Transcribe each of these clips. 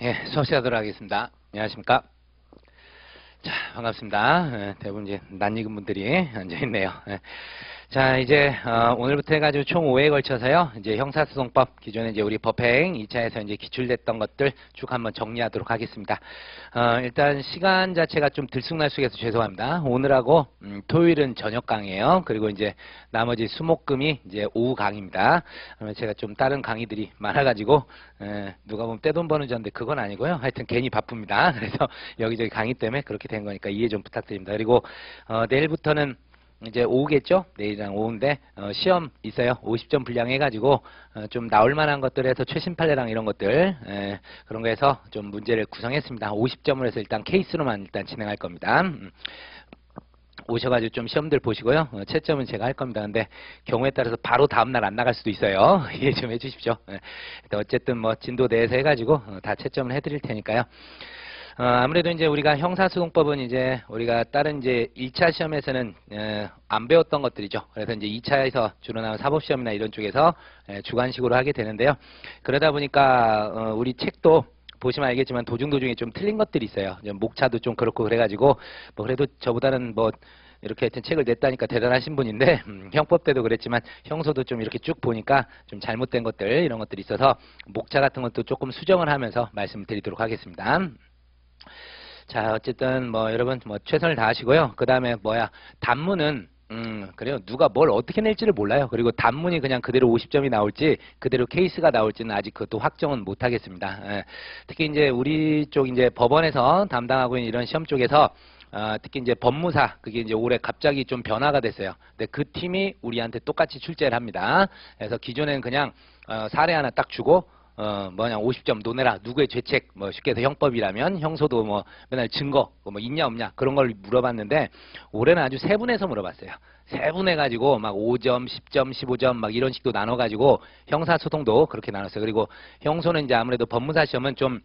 예, 수업 시작하도록 하겠습니다. 안녕하십니까? 자, 반갑습니다. 예, 대부분 이제 낯익은 분들이 앉아있네요. 예. 자, 이제, 오늘부터 해가지고 총 5회에 걸쳐서요, 이제 형사소송법, 기존에 이제 우리 법행 2차에서 이제 기출됐던 것들 쭉 한번 정리하도록 하겠습니다. 일단 시간 자체가 좀 들쑥날쑥해서 죄송합니다. 오늘하고, 토요일은 저녁 강이에요. 그리고 이제 나머지 수목금이 이제 오후 강입니다. 제가 좀 다른 강의들이 많아가지고, 누가 보면 떼돈 버는 전데 그건 아니고요. 하여튼 괜히 바쁩니다. 그래서 여기저기 강의 때문에 그렇게 된 거니까 이해 좀 부탁드립니다. 그리고, 내일부터는 이제 오후겠죠? 내일이랑 오후인데 시험 있어요. 50점 분량해가지고 좀 나올 만한 것들 해서 최신 판례랑 이런 것들 그런 거 해서 좀 문제를 구성했습니다. 50점을 해서 일단 케이스로만 일단 진행할 겁니다. 오셔가지고 좀 시험들 보시고요. 채점은 제가 할 겁니다. 근데 경우에 따라서 바로 다음날 안 나갈 수도 있어요. 이해 좀 해주십시오. 어쨌든 뭐 진도 내에서 해가지고 다 채점을 해드릴 테니까요. 아무래도 이제 우리가 형사소송법은 이제 우리가 다른 이제 1차 시험에서는 안 배웠던 것들이죠. 그래서 이제 2차에서 주로 나온 사법시험이나 이런 쪽에서 주관식으로 하게 되는데요. 그러다 보니까 우리 책도 보시면 알겠지만 도중에 좀 틀린 것들이 있어요. 목차도 좀 그렇고 그래가지고 뭐 그래도 저보다는 뭐 이렇게 하여튼 책을 냈다니까 대단하신 분인데 형법 때도 그랬지만 형소도 좀 이렇게 쭉 보니까 좀 잘못된 것들 이런 것들이 있어서 목차 같은 것도 조금 수정을 하면서 말씀을 드리도록 하겠습니다. 자, 어쨌든 뭐 여러분 뭐 최선을 다하시고요. 그 다음에 단문은 그래요. 누가 뭘 어떻게 낼지를 몰라요. 그리고 단문이 그냥 그대로 50점이 나올지 그대로 케이스가 나올지는 아직 그것도 확정은 못 하겠습니다. 특히 이제 우리 쪽 이제 법원에서 담당하고 있는 이런 시험 쪽에서 특히 이제 법무사 그게 이제 올해 갑자기 좀 변화가 됐어요. 근데 그 팀이 우리한테 똑같이 출제를 합니다. 그래서 기존에는 그냥 사례 하나 딱 주고 50점 노내라. 누구의 죄책, 쉽게 해서 형법이라면, 형소도 맨날 증거, 있냐, 없냐, 그런 걸 물어봤는데, 올해는 아주 세분해서 물어봤어요. 세분해가지고, 5점, 10점, 15점, 이런 식도 나눠가지고, 형사소송도 그렇게 나눴어요. 그리고 형소는 이제 아무래도 법무사 시험은 좀,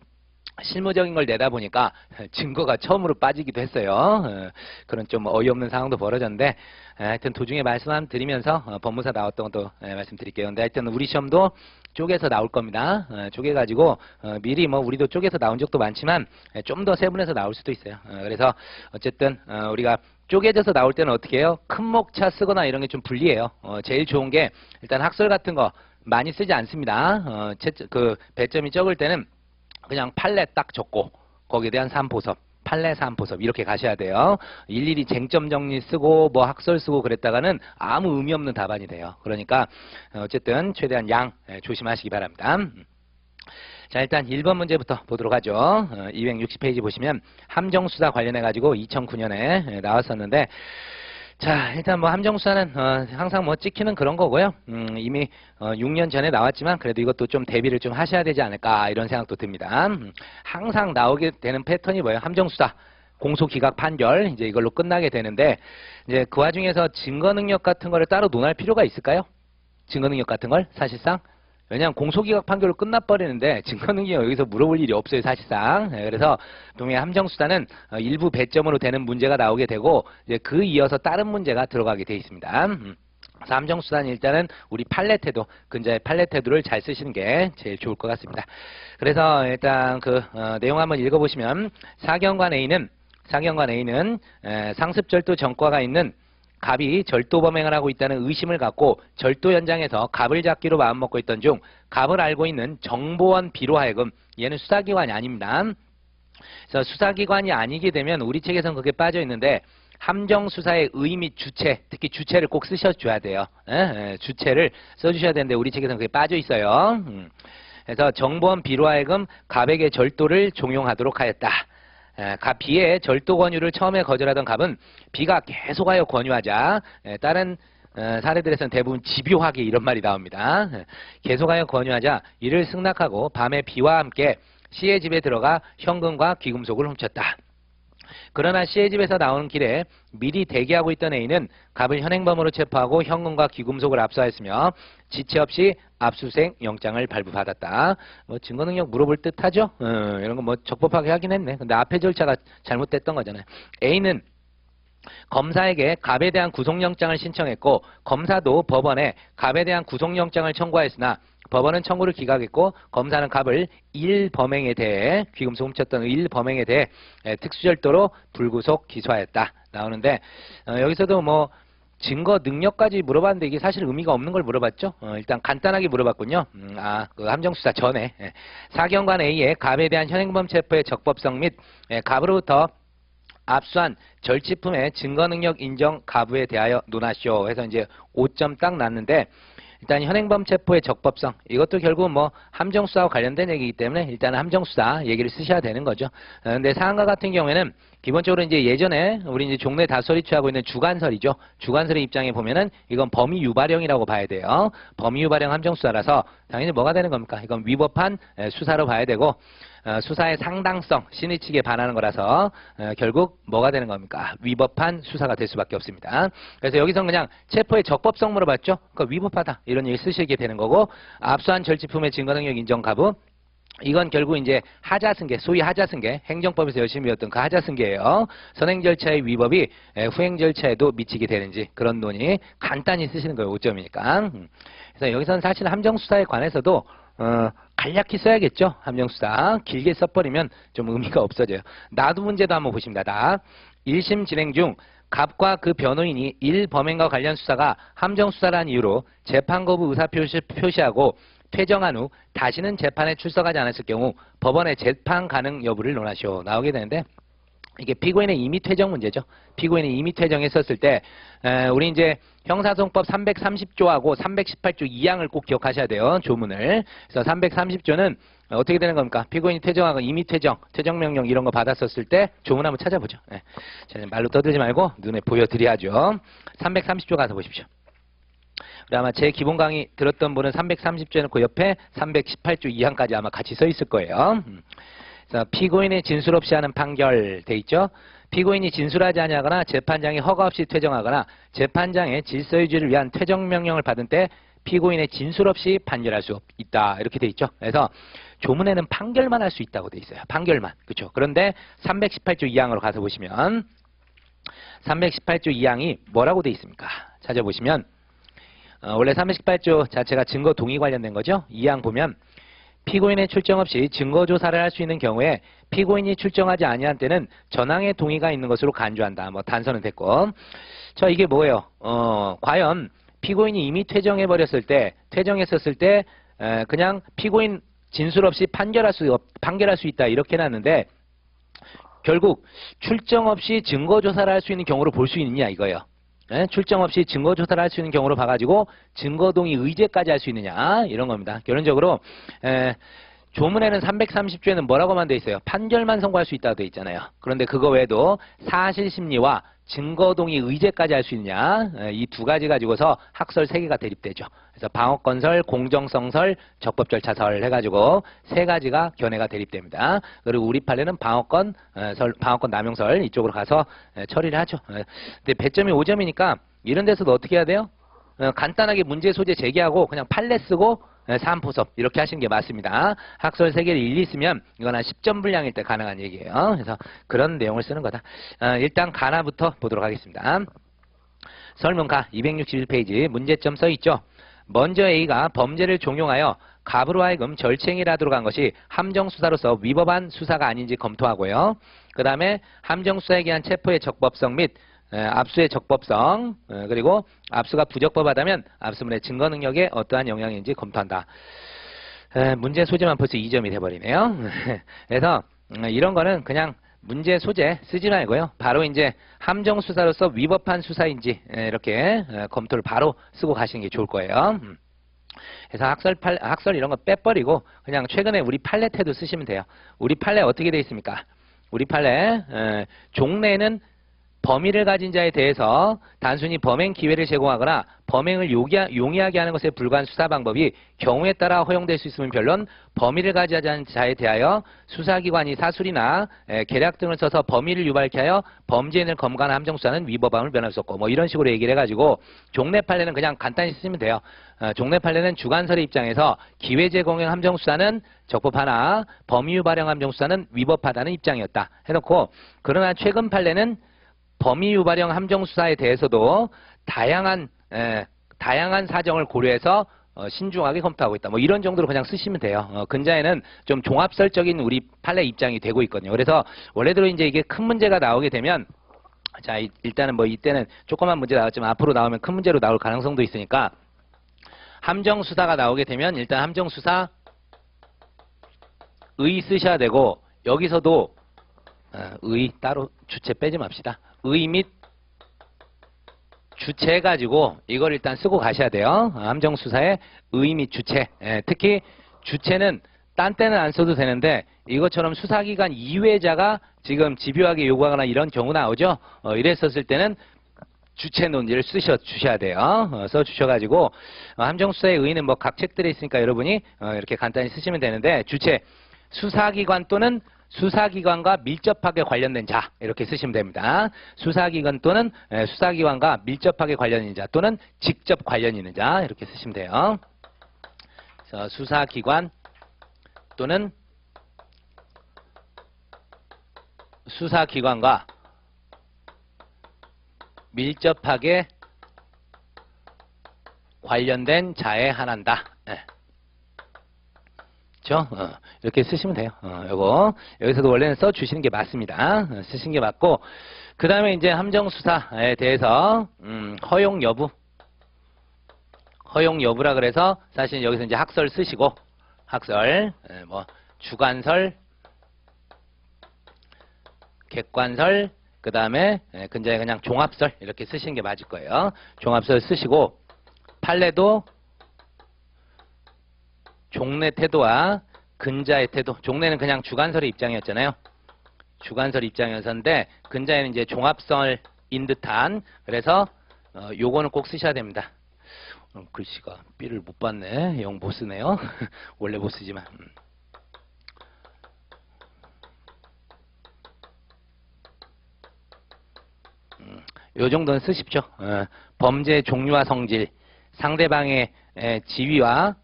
실무적인 걸 내다 보니까 증거가 처음으로 빠지기도 했어요. 그런 좀 어이없는 상황도 벌어졌는데 하여튼 도중에 말씀 드리면서 법무사 나왔던 것도 말씀드릴게요. 근데 하여튼 우리 시험도 쪼개서 나올 겁니다. 쪼개가지고 미리 우리도 쪼개서 나온 적도 많지만 좀 더 세분해서 나올 수도 있어요. 그래서 어쨌든 우리가 쪼개져서 나올 때는 어떻게 해요? 큰 목차 쓰거나 이런 게 좀 불리해요. 제일 좋은 게 일단 학설 같은 거 많이 쓰지 않습니다. 그 배점이 적을 때는 그냥 판례 딱 적고 거기에 대한 3포섭, 판례 3포섭 이렇게 가셔야 돼요. 일일이 쟁점 정리 쓰고 학설 쓰고 그랬다가는 아무 의미 없는 답안이 돼요. 그러니까 어쨌든 최대한 양 조심하시기 바랍니다. 자, 일단 1번 문제부터 보도록 하죠. 260페이지 보시면 함정수사 관련해가지고 2009년에 나왔었는데 자, 일단 함정수사는 항상 찍히는 그런 거고요. 이미 6년 전에 나왔지만 그래도 이것도 좀 대비를 좀 하셔야 되지 않을까 이런 생각도 듭니다. 항상 나오게 되는 패턴이 뭐예요? 함정수사, 공소기각 판결 이제 이걸로 끝나게 되는데 이제 그 와중에서 증거능력 같은 거를 따로 논할 필요가 있을까요? 증거능력 같은 걸 사실상 왜냐하면 공소기각 판결로 끝나버리는데 증거능력 여기서 물어볼 일이 없어요 사실상. 그래서 분명히 함정수사는 일부 배점으로 되는 문제가 나오게 되고 이제 그 이어서 다른 문제가 들어가게 돼 있습니다. 그래서 함정수사는 일단은 우리 판례 태도, 근자의 판례 태도를 잘 쓰시는 게 제일 좋을 것 같습니다. 그래서 일단 그 내용 한번 읽어보시면 사경관 A는 상습절도 전과가 있는 갑이 절도 범행을 하고 있다는 의심을 갖고 절도 현장에서 갑을 잡기로 마음먹고 있던 중 갑을 알고 있는 정보원 B로 하여금 얘는 수사기관이 아닙니다. 그래서 수사기관이 아니게 되면 우리 책에서는 그게 빠져 있는데 함정수사의 의 및 주체, 특히 주체를 꼭 쓰셔줘야 돼요. 주체를 써주셔야 되는데 우리 책에서는 그게 빠져 있어요. 그래서 정보원 B로 하여금 갑에게 절도를 종용하도록 하였다. 갑 B의 절도 권유를 처음에 거절하던 갑은 B가 계속하여 권유하자 다른 사례들에서는 대부분 집요하게 이런 말이 나옵니다. 계속하여 권유하자 이를 승낙하고 밤에 B와 함께 C의 집에 들어가 현금과 귀금속을 훔쳤다. 그러나 C의 집에서 나오는 길에 미리 대기하고 있던 A는 갑을 현행범으로 체포하고 현금과 귀금속을 압수하였으며 지체 없이 압수수색 영장을 발부받았다. 증거능력 물어볼 듯하죠? 이런 거 적법하게 하긴 했네. 근데 앞에 절차가 잘못됐던 거잖아요. A는 검사에게 갑에 대한 구속영장을 신청했고 검사도 법원에 갑에 대한 구속영장을 청구하였으나 법원은 청구를 기각했고 검사는 갑을 1범행에 대해 귀금속 훔쳤던 1범행에 대해 특수절도로 불구속 기소하였다 나오는데 여기서도 뭐 증거 능력까지 물어봤는데 이게 사실 의미가 없는 걸 물어봤죠. 일단 간단하게 물어봤군요. 그 함정수사 전에 사경관 A의 갑에 대한 현행범 체포의 적법성 및 갑으로부터 압수한 절취품의 증거 능력 인정 가부에 대하여 논하시오 해서 이제 5점 딱 났는데 일단 현행범 체포의 적법성 이것도 결국 뭐 함정수사와 관련된 얘기이기 때문에 일단은 함정수사 얘기를 쓰셔야 되는 거죠. 근데 사항과 같은 경우에는 기본적으로 이제 예전에 우리 이제 종래 다수설이 취하고 있는 주관설이죠. 주관설의 입장에 보면은 이건 범위 유발형이라고 봐야 돼요. 범위 유발형 함정수사라서 당연히 뭐가 되는 겁니까? 이건 위법한 수사로 봐야 되고 수사의 상당성, 신의 측에 반하는 거라서 결국 뭐가 되는 겁니까? 위법한 수사가 될 수밖에 없습니다. 그래서 여기서 그냥 체포의 적법성 물어봤죠? 그러니까 위법하다 이런 얘기 쓰시게 되는 거고 압수한 절취품의 증거능력 인정 가부 이건 결국 이제 하자승계, 소위 하자승계, 행정법에서 열심히 배웠던 그 하자승계예요. 선행 절차의 위법이 후행 절차에도 미치게 되는지 그런 논의 간단히 쓰시는 거예요. 5점이니까. 그래서 여기서는 사실 함정수사에 관해서도 간략히 써야겠죠. 함정수사. 길게 써버리면 좀 의미가 없어져요. 나도 문제도 한번 보십니다. 나 1심 진행 중 갑과 그 변호인이 1범행과 관련 수사가 함정수사라는 이유로 재판 거부 의사표시하고 퇴정한 후 다시는 재판에 출석하지 않았을 경우 법원의 재판 가능 여부를 논하시오 나오게 되는데 이게 피고인의 임의 퇴정 문제죠. 피고인이 임의 퇴정했었을 때 우리 이제 형사소송법 330조하고 318조 2항을 꼭 기억하셔야 돼요. 조문을. 그래서 330조는 어떻게 되는 겁니까? 피고인이 퇴정하고 임의 퇴정, 퇴정명령 이런 거 받았었을 때 조문 한번 찾아보죠. 네. 자, 말로 떠들지 말고 눈에 보여드려야죠. 330조 가서 보십시오. 아마 제 기본 강의 들었던 분은 330조 해놓고 옆에 318조 2항까지 아마 같이 써 있을 거예요. 그래서 피고인의 진술 없이 하는 판결 돼 있죠. 피고인이 진술하지 아니하거나 재판장이 허가 없이 퇴정하거나 재판장의 질서 유지를 위한 퇴정 명령을 받은 때 피고인의 진술 없이 판결할 수 있다 이렇게 돼 있죠. 그래서 조문에는 판결만 할 수 있다고 돼 있어요. 판결만. 그렇죠. 그런데 318조 2항으로 가서 보시면 318조 2항이 뭐라고 돼 있습니까? 찾아보시면 원래 318조 자체가 증거 동의 관련된 거죠. 2항 보면 피고인의 출정 없이 증거 조사를 할 수 있는 경우에 피고인이 출정하지 아니한 때는 전항의 동의가 있는 것으로 간주한다. 뭐 단서는 됐고. 자, 이게 뭐예요? 과연 피고인이 이미 퇴정했었을 때 그냥 피고인 진술 없이 판결할 수 있다 이렇게 해놨는데 결국 출정 없이 증거 조사를 할 수 있는 경우로 볼 수 있느냐 이거예요. 출정 없이 증거 조사를 할 수 있는 경우로 봐가지고 증거 동의 의제까지 할 수 있느냐 이런 겁니다. 결론적으로 조문에는 330조에는 뭐라고만 돼 있어요? 판결만 선고할 수 있다고 돼 있잖아요. 그런데 그거 외에도 사실심리와 증거 동의 의제까지 할 수 있느냐 이 두 가지 가지고서 학설 3개가 대립되죠. 그래서 방어권설, 공정성설, 적법절차설 해가지고 3가지가 견해가 대립됩니다. 그리고 우리 판례는 방어권 남용설 이쪽으로 가서 처리를 하죠. 근데 배점이 5점이니까 이런 데서도 어떻게 해야 돼요? 간단하게 문제 소재 제기하고 그냥 판례 쓰고 사안포섭 이렇게 하시는 게 맞습니다. 학설 3개를 일리 쓰면 이건 한 10점 분량일 때 가능한 얘기예요. 그래서 그런 내용을 쓰는 거다. 일단 가나부터 보도록 하겠습니다. 설문가 261페이지 문제점 써있죠. 먼저 A가 범죄를 종용하여 갑으로 하여금 절취행위를 하도록 한 것이 함정수사로서 위법한 수사가 아닌지 검토하고요. 그 다음에 함정수사에 기한 체포의 적법성 및 압수의 적법성 그리고 압수가 부적법하다면 압수문의 증거 능력에 어떠한 영향인지 검토한다. 문제 소재만 벌써 2점이 돼버리네요. 그래서 이런 거는 그냥 문제 소재 쓰지 말고요. 바로 이제 함정수사로서 위법한 수사인지 이렇게 검토를 바로 쓰고 가시는 게 좋을 거예요. 그래서 학설 이런 거 빼버리고 그냥 최근에 우리 판례 태도 쓰시면 돼요. 우리 판례 어떻게 돼 있습니까? 우리 판례 종래는 범위를 가진 자에 대해서 단순히 범행 기회를 제공하거나 범행을 용이하게 하는 것에 불과한 수사 방법이 경우에 따라 허용될 수 있으면 별론 범위를 가지지 않은 자에 대하여 수사기관이 사술이나 계략 등을 써서 범위를 유발케 하여 범죄인을 검거하는 함정수사는 위법함을 면할 수 없고 뭐 이런 식으로 얘기를 해가지고 종래 판례는 그냥 간단히 쓰시면 돼요. 종래 판례는 주관설의 입장에서 기회 제공형 함정수사는 적법하나 범위 유발형 함정수사는 위법하다는 입장이었다 해놓고 그러나 최근 판례는 범위 유발형 함정수사에 대해서도 다양한 사정을 고려해서 신중하게 검토하고 있다. 뭐 이런 정도로 그냥 쓰시면 돼요. 근자에는 좀 종합설적인 우리 판례 입장이 되고 있거든요. 그래서 원래대로 이제 이게 큰 문제가 나오게 되면 자, 일단은 뭐 이때는 조그만 문제 나왔지만 앞으로 나오면 큰 문제로 나올 가능성도 있으니까 함정수사가 나오게 되면 일단 함정수사 의 쓰셔야 되고 여기서도 의 따로 주체 빼지 맙시다. 의 및 주체 가지고 이걸 일단 쓰고 가셔야 돼요. 함정수사의 의 및 주체. 특히 주체는 딴 때는 안 써도 되는데 이것처럼 수사기관 이외자가 지금 집요하게 요구하거나 이런 경우 나오죠. 이랬었을 때는 주체 논지를 주셔야 돼요. 써주셔가지고 함정수사의 의의는 뭐 각 책들에 있으니까 여러분이 이렇게 간단히 쓰시면 되는데 주체 수사기관 또는 수사기관과 밀접하게 관련된 자 이렇게 쓰시면 됩니다. 수사기관 또는 수사기관과 밀접하게 관련 있는 자 또는 직접 관련 있는 자 이렇게 쓰시면 돼요. 그래서 수사기관 또는 수사기관과 밀접하게 관련된 자에 한한다. 그렇죠? 이렇게 쓰시면 돼요. 요거 여기서도 원래는 써주시는 게 맞습니다. 쓰시는 게 맞고 그 다음에 이제 함정수사에 대해서 허용 여부라 그래서 사실 여기서 이제 학설 쓰시고 학설 뭐 주관설 객관설 그 다음에 근자에 그냥 종합설 이렇게 쓰시는 게 맞을 거예요. 종합설 쓰시고 판례도 종래 태도와 근자의 태도. 종래는 그냥 주관설의 입장이었잖아요. 주관설 입장이었는데 근자에는 이제 종합설인 듯한 그래서 요거는 꼭 쓰셔야 됩니다. 글씨가 B를 못 봤네. 영 못 쓰네요. 원래 못 쓰지만. 요 정도는 쓰십시오. 범죄 종류와 성질, 상대방의 지위와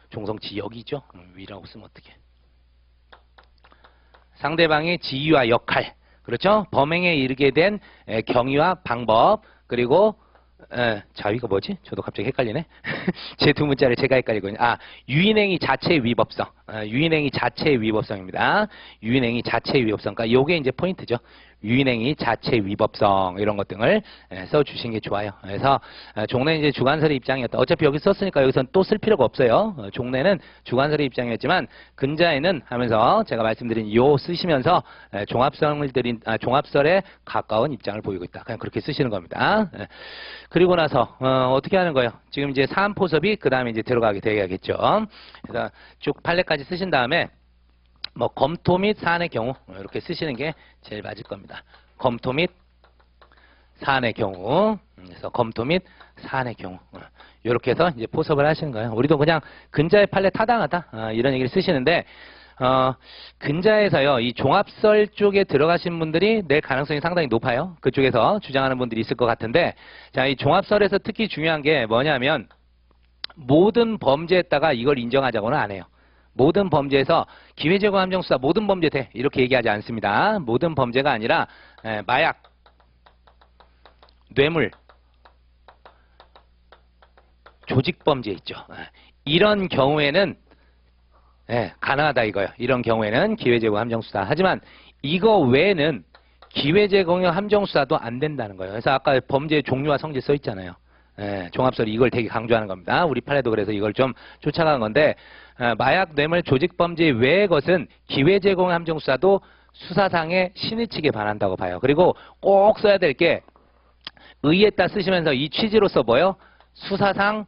종성지 여기죠. 위라고 쓰면 어떻게? 상대방의 지위와 역할, 그렇죠? 범행에 이르게 된 경위와 방법, 그리고 자위가 뭐지? 저도 갑자기 헷갈리네. 제 두 문자를 제가 헷갈리거든요. 유인행위 자체의 위법성. 유인행위 자체의 위법성입니다. 유인행위 자체의 위법성. 그러니까 요게 이제 포인트죠. 유인행위 자체의 위법성 이런 것 등을 써주신 게 좋아요. 그래서 종래는 이제 주관설의 입장이었다. 어차피 여기 썼으니까 여기선 또 쓸 필요가 없어요. 종래는 주관설의 입장이었지만 근자에는 하면서 제가 말씀드린 요 쓰시면서 종합설에 가까운 입장을 보이고 있다. 그냥 그렇게 쓰시는 겁니다. 그리고 나서 어떻게 하는 거예요? 지금 이제 사안포섭이 그 다음에 이제 들어가게 되겠죠. 그래서 쭉 판례까지 쓰신 다음에 뭐 검토 및 사안의 경우 이렇게 쓰시는 게 제일 맞을 겁니다. 검토 및 사안의 경우. 그래서 검토 및 사안의 경우. 이렇게 해서 이제 포섭을 하시는 거예요. 우리도 그냥 근자의 판례 타당하다 이런 얘기를 쓰시는데 근자에서요 이 종합설 쪽에 들어가신 분들이 낼 가능성이 상당히 높아요. 그쪽에서 주장하는 분들이 있을 것 같은데 자, 이 종합설에서 특히 중요한 게 뭐냐면 모든 범죄에다가 이걸 인정하자고는 안 해요. 모든 범죄에서 기회제공 함정수사 모든 범죄 돼 이렇게 얘기하지 않습니다. 모든 범죄가 아니라 마약, 뇌물, 조직범죄 있죠. 이런 경우에는 가능하다 이거예요. 이런 경우에는 기회제공 함정수사. 하지만 이거 외에는 기회제공형 함정수사도 안 된다는 거예요. 그래서 아까 범죄의 종류와 성질 써 있잖아요. 종합설이 이걸 되게 강조하는 겁니다. 우리 판례도 그래서 이걸 좀 쫓아간 건데 마약, 뇌물, 조직범죄 외의 것은 기회제공 함정수사도 수사상의 신의칙에 반한다고 봐요. 그리고 꼭 써야 될 게 의에다 쓰시면서 이 취지로서 뭐요? 수사상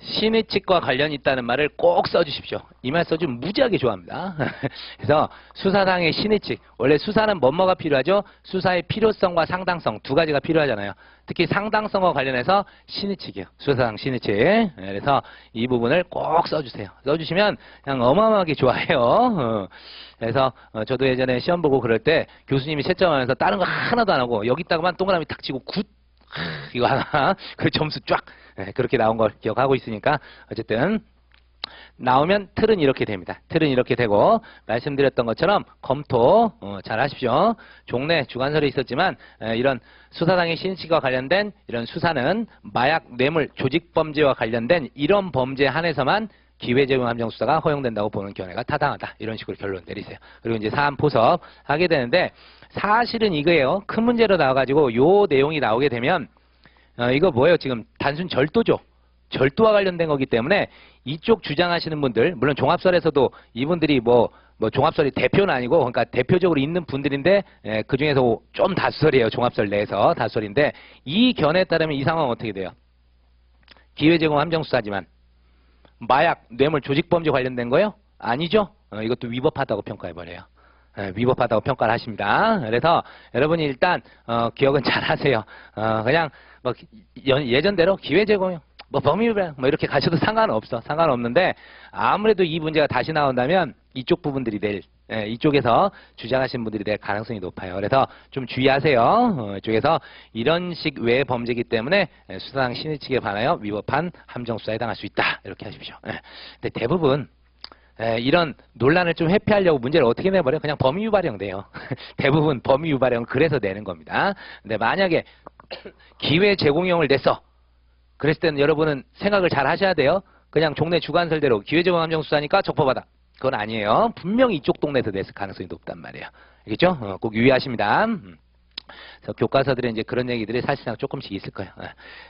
신의칙과 관련이 있다는 말을 꼭 써주십시오. 이 말 써주면 무지하게 좋아합니다. 그래서 수사상의 신의칙. 원래 수사는 뭐가 필요하죠? 수사의 필요성과 상당성 두 가지가 필요하잖아요. 특히 상당성과 관련해서 신의칙이에요. 수사상 신의칙. 그래서 이 부분을 꼭 써주세요. 써주시면 그냥 어마어마하게 좋아해요. 그래서 저도 예전에 시험 보고 그럴 때 교수님이 채점하면서 다른 거 하나도 안 하고 여기다가만 동그라미 탁 치고 굿 이거 하나 그 점수 쫙 그렇게 나온 걸 기억하고 있으니까 어쨌든 나오면 틀은 이렇게 됩니다. 틀은 이렇게 되고 말씀드렸던 것처럼 검토 잘 하십시오. 종래 주관설에 있었지만 이런 수사당의 신치와 관련된 이런 수사는 마약, 뇌물, 조직범죄와 관련된 이런 범죄에 한해서만 기회제공함정수사가 허용된다고 보는 견해가 타당하다. 이런 식으로 결론 내리세요. 그리고 이제 사안 포섭 하게 되는데 사실은 이거예요. 큰 문제로 나와가지고 요 내용이 나오게 되면 이거 뭐예요? 지금 단순 절도죠. 절도와 관련된 거기 때문에 이쪽 주장하시는 분들, 물론 종합설에서도 이분들이 뭐 종합설이 대표는 아니고, 그러니까 대표적으로 있는 분들인데, 그 중에서 좀 다수설이에요. 종합설 내에서 다수설인데, 이 견해에 따르면 이 상황은 어떻게 돼요? 기회제공 함정수사지만, 마약, 뇌물, 조직범죄 관련된 거요? 아니죠? 이것도 위법하다고 평가해버려요. 위법하다고 평가를 하십니다. 그래서 여러분이 일단, 기억은 잘 하세요. 그냥, 예전대로 기회제공요. 범위별 이렇게 가셔도 상관없어. 상관없는데 아무래도 이 문제가 다시 나온다면 이쪽 부분들이 이쪽에서 주장하시는 분들이 될 가능성이 높아요. 그래서 좀 주의하세요. 이쪽에서 이런 식 외의 범죄이기 때문에 수사당 신의 측에 반하여 위법한 함정수사에 해당할 수 있다. 이렇게 하십시오. 근데 대부분 이런 논란을 좀 회피하려고 문제를 어떻게 내버려? 그냥 범위유발형 돼요. 대부분 범위유발형 그래서 내는 겁니다. 근데 만약에 기회 제공형을 냈어. 그랬을 때는 여러분은 생각을 잘 하셔야 돼요. 그냥 종래 주관설대로 기회제공함정수사니까 적법하다. 그건 아니에요. 분명히 이쪽 동네에서 냈을 가능성이 높단 말이에요. 알겠죠? 꼭 유의하십니다. 그래서 교과서들에 이제 그런 얘기들이 사실상 조금씩 있을 거예요.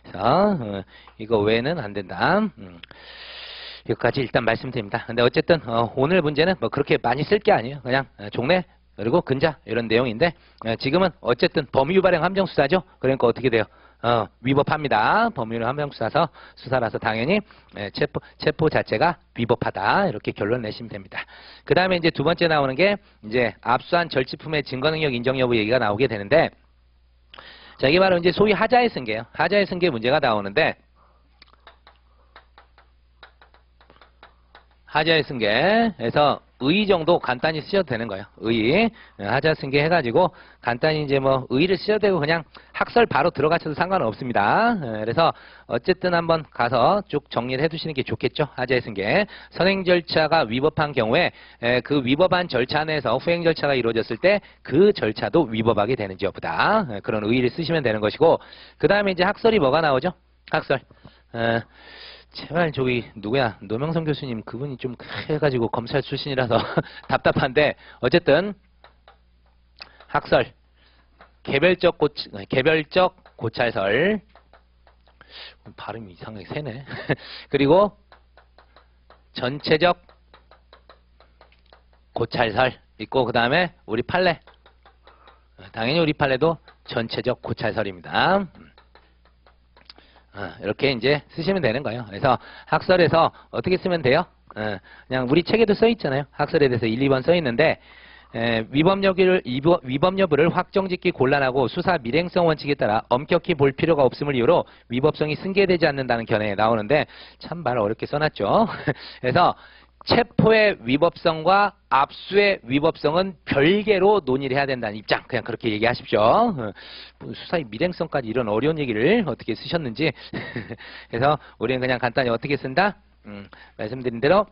그래서 이거 외에는 안 된다. 여기까지 일단 말씀드립니다. 근데 어쨌든 오늘 문제는 뭐 그렇게 많이 쓸 게 아니에요. 그냥 종래 그리고 근자 이런 내용인데 지금은 어쨌든 범위유발형 함정수사죠. 그러니까 어떻게 돼요? 위법합니다. 법률 함정수사서 수사라서 당연히 체포 자체가 위법하다. 이렇게 결론 내시면 됩니다. 그 다음에 이제 두 번째 나오는 게 이제 압수한 절취품의 증거능력 인정 여부 얘기가 나오게 되는데 자, 이게 바로 이제 소위 하자의 승계예요. 하자의 승계 문제가 나오는데 하자의 승계에서 의 정도 간단히 쓰셔도 되는 거예요. 의. 하자 승계 해가지고 간단히 이제 뭐 의를 쓰셔도 되고 그냥 학설 바로 들어가셔도 상관은 없습니다. 그래서 어쨌든 한번 가서 쭉 정리를 해두시는 게 좋겠죠. 하자의 승계. 선행 절차가 위법한 경우에 그 위법한 절차 내에서 후행 절차가 이루어졌을 때 그 절차도 위법하게 되는지 여부다. 그런 의의를 쓰시면 되는 것이고 그 다음에 이제 학설이 뭐가 나오죠? 학설. 제발 저기 누구야 노명선 교수님 그분이 좀 해가지고 검찰 출신이라서 답답한데 어쨌든 학설 개별적 고찰설 발음이 이상하게 세네 그리고 전체적 고찰설 있고 그 다음에 우리 판례 당연히 우리 판례도 전체적 고찰설입니다. 이렇게 이제 쓰시면 되는 거예요. 그래서 학설에서 어떻게 쓰면 돼요? 그냥 우리 책에도 써 있잖아요. 학설에 대해서 1, 2번 써 있는데 위법 여부를 확정짓기 곤란하고 수사 밀행성 원칙에 따라 엄격히 볼 필요가 없음을 이유로 위법성이 승계되지 않는다는 견해에 나오는데 참 말 어렵게 써놨죠. 그래서 체포의 위법성과 압수의 위법성은 별개로 논의를 해야 된다는 입장. 그냥 그렇게 얘기하십시오. 수사의 밀행성까지 이런 어려운 얘기를 어떻게 쓰셨는지. 그래서 우리는 그냥 간단히 어떻게 쓴다? 말씀드린 대로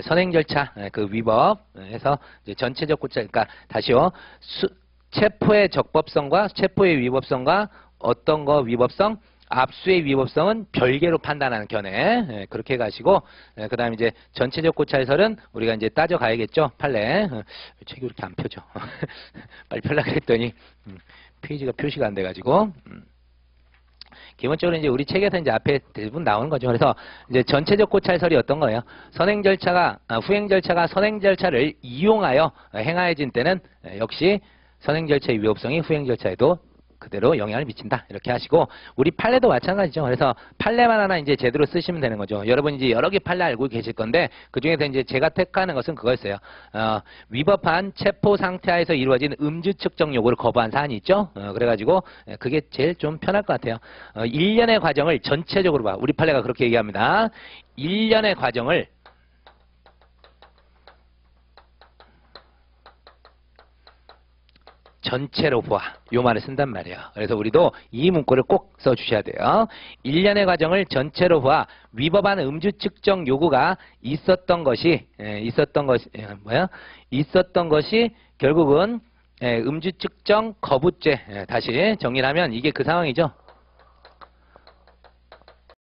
선행 절차 그 위법해서 전체적 고찰. 그러니까 다시요. 체포의 적법성과 체포의 위법성과 어떤 거 위법성? 압수의 위법성은 별개로 판단하는 견해. 그렇게 가시고 그 다음에 이제 전체적 고찰설은 우리가 이제 따져가야겠죠. 판례. 책이 이렇게 안 펴져. 빨리 펴려고 했더니 페이지가 표시가 안 돼가지고 기본적으로 이제 우리 책에서 이제 앞에 대부분 나오는 거죠. 그래서 이제 전체적 고찰설이 어떤 거예요? 선행 절차가 후행 절차가 선행 절차를 이용하여 행하여진 때는 역시 선행 절차의 위법성이 후행 절차에도 그대로 영향을 미친다. 이렇게 하시고 우리 판례도 마찬가지죠. 그래서 판례만 하나 이제 제대로 쓰시면 되는 거죠. 여러분 이제 여러 개 판례 알고 계실 건데 그 중에서 이제 제가 택하는 것은 그거였어요. 위법한 체포 상태하에서 이루어진 음주 측정 요구를 거부한 사안이 있죠. 그래가지고 그게 제일 좀 편할 것 같아요. 1년의 과정을 전체적으로 봐. 우리 판례가 그렇게 얘기합니다. 1년의 과정을 전체로 보아. 요 말을 쓴단 말이에요. 그래서 우리도 이 문구를 꼭 써주셔야 돼요. 일련의 과정을 전체로 보아 위법한 음주 측정 요구가 있었던 것이 있었던 것이 결국은 음주 측정 거부죄. 다시 정리를 하면 이게 그 상황이죠.